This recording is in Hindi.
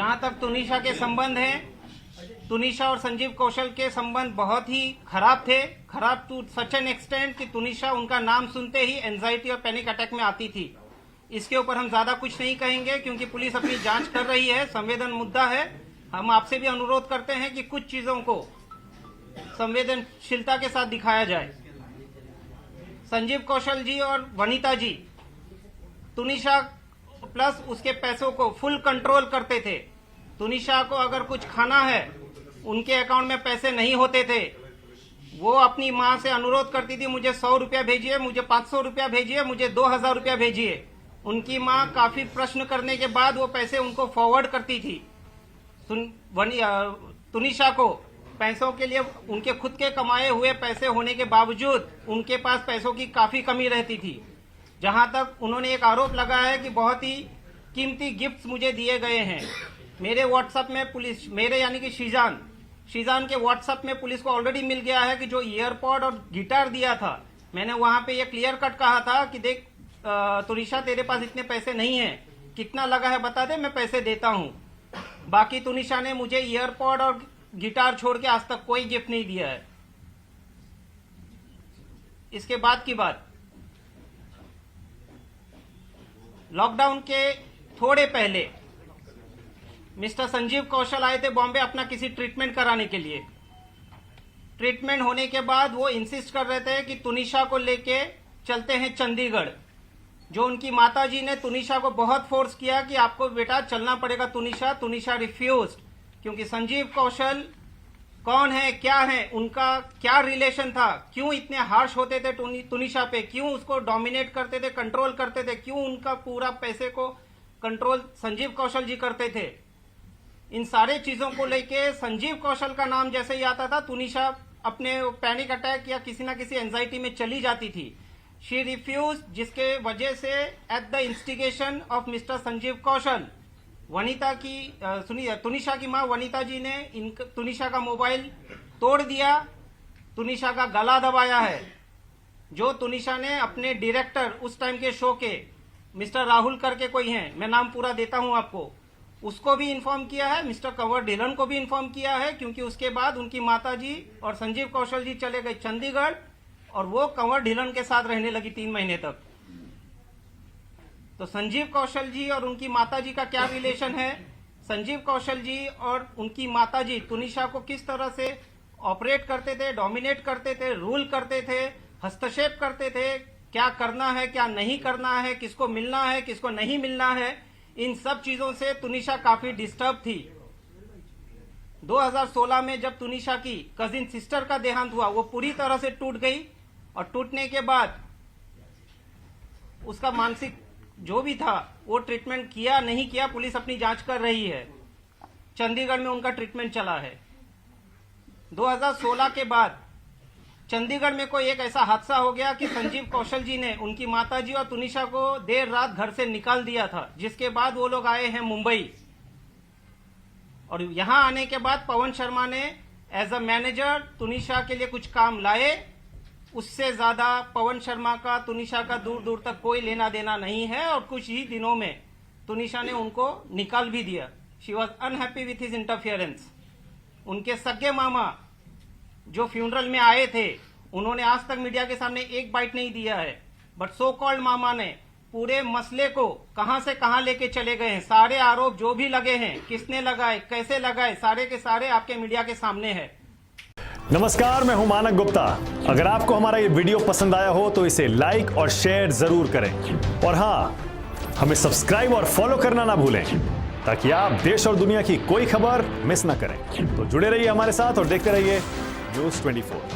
जहां तक तुनिशा के संबंध हैं, तुनिशा और संजीव कौशल के संबंध बहुत ही खराब थे। खराब टू सच एन एक्सटेंट कि तुनिशा उनका नाम सुनते ही एंजाइटी और पैनिक अटैक में आती थी। इसके ऊपर हम ज्यादा कुछ नहीं कहेंगे क्योंकि पुलिस अपनी जांच कर रही है, संवेदन मुद्दा है। हम आपसे भी अनुरोध करते हैं कि कुछ चीजों को संवेदनशीलता के साथ दिखाया जाए। संजीव कौशल जी और वनिता जी तुनिशा प्लस उसके पैसों को फुल कंट्रोल करते थे। तुनिशा को अगर कुछ खाना है, उनके अकाउंट में पैसे नहीं होते थे, वो अपनी माँ से अनुरोध करती थी, मुझे 100 रुपया भेजिए, मुझे 500 रुपया भेजिए, मुझे 2000 रुपया भेजिए। उनकी माँ काफी प्रश्न करने के बाद वो पैसे उनको फॉरवर्ड करती थी। तुनिशा को पैसों के लिए उनके खुद के कमाए हुए पैसे होने के बावजूद उनके पास पैसों की काफी कमी रहती थी। जहां तक उन्होंने एक आरोप लगाया है कि बहुत ही कीमती गिफ्ट्स मुझे दिए गए हैं। मेरे व्हाट्सएप में पुलिस, मेरे यानी कि शीजान के व्हाट्सएप में पुलिस को ऑलरेडी मिल गया है कि जो ईयरपॉड और गिटार दिया था, मैंने वहां पे ये क्लियर कट कहा था कि देख तुनिशा तेरे पास इतने पैसे नहीं है, कितना लगा है बता दे, मैं पैसे देता हूं। बाकी तुनिशा ने मुझे ईयरपॉड और गिटार छोड़ के आज तक कोई गिफ्ट नहीं दिया है। इसके बाद की बात, लॉकडाउन के थोड़े पहले मिस्टर संजीव कौशल आए थे बॉम्बे अपना किसी ट्रीटमेंट कराने के लिए। ट्रीटमेंट होने के बाद वो इंसिस्ट कर रहे थे कि तुनिशा को लेके चलते हैं चंडीगढ़। जो उनकी माताजी ने तुनिशा को बहुत फोर्स किया कि आपको बेटा चलना पड़ेगा तुनिशा। तुनिशा रिफ्यूज्ड क्योंकि संजीव कौशल कौन है, क्या है, उनका क्या रिलेशन था, क्यों इतने हार्श होते थे तुनिशा पे, क्यों उसको डोमिनेट करते थे, कंट्रोल करते थे, क्यों उनका पूरा पैसे को कंट्रोल संजीव कौशल जी करते थे। इन सारे चीजों को लेके संजीव कौशल का नाम जैसे ही आता था, तुनिशा अपने पैनिक अटैक या किसी ना किसी एंजाइटी में चली जाती थी। शी रिफ्यूज, जिसके वजह से at the instigation of mister Sanjeev Kaushal, Vanita की सुनिए, तुनिशा की मां वनिता जी ने तुनिशा का मोबाइल तोड़ दिया, तुनिशा का गला दबाया है। जो तुनिशा ने अपने डायरेक्टर उस टाइम के शो के मिस्टर राहुल करके कोई हैं, मैं नाम पूरा देता हूं आपको, उसको भी इन्फॉर्म किया है, मिस्टर कंवर ढिलन को भी इन्फॉर्म किया है। क्योंकि उसके बाद उनकी माताजी और संजीव कौशल जी चले गए चंडीगढ़ और वो कंवर ढिलन के साथ रहने लगी 3 महीने तक। तो संजीव कौशल जी और उनकी माताजी का क्या रिलेशन है, संजीव कौशल जी और उनकी माताजी तुनिशा को किस तरह से ऑपरेट करते थे, डोमिनेट करते थे, रूल करते थे, हस्तक्षेप करते थे, क्या करना है क्या नहीं करना है, किसको मिलना है किसको नहीं मिलना है, इन सब चीजों से तुनिशा काफी डिस्टर्ब थी। 2016 में जब तुनिशा की कजिन सिस्टर का देहांत हुआ, वो पूरी तरह से टूट गई और टूटने के बाद उसका मानसिक जो भी था वो ट्रीटमेंट किया नहीं किया, पुलिस अपनी जांच कर रही है। चंडीगढ़ में उनका ट्रीटमेंट चला है। 2016 के बाद चंडीगढ़ में कोई एक ऐसा हादसा हो गया कि संजीव कौशल जी ने उनकी माताजी और तुनिशा को देर रात घर से निकाल दिया था, जिसके बाद वो लोग आए हैं मुंबई। और यहां आने के बाद पवन शर्मा ने एज अ मैनेजर तुनिशा के लिए कुछ काम लाए। उससे ज्यादा पवन शर्मा का तुनिशा का दूर दूर तक कोई लेना देना नहीं है और कुछ ही दिनों में तुनिशा ने उनको निकाल भी दिया। She was unhappy with his interference. उनके सगे मामा जो फ्यूनरल में आए थे, उन्होंने आज तक मीडिया के सामने एक बाइट नहीं दिया है, बट सो कॉल्ड मामा ने पूरे मसले को कहां से कहां लेके चले गए हैं। सारे आरोप जो भी लगे हैं, किसने लगाए, कैसे लगाए, सारे के सारे आपके मीडिया के सामने है। नमस्कार, मैं हूं मानक गुप्ता। अगर आपको हमारा ये वीडियो पसंद आया हो तो इसे लाइक और शेयर जरूर करें और हाँ, हमें सब्सक्राइब और फॉलो करना ना भूलें ताकि आप देश और दुनिया की कोई खबर मिस ना करें। तो जुड़े रहिए हमारे साथ और देखते रहिए News 24।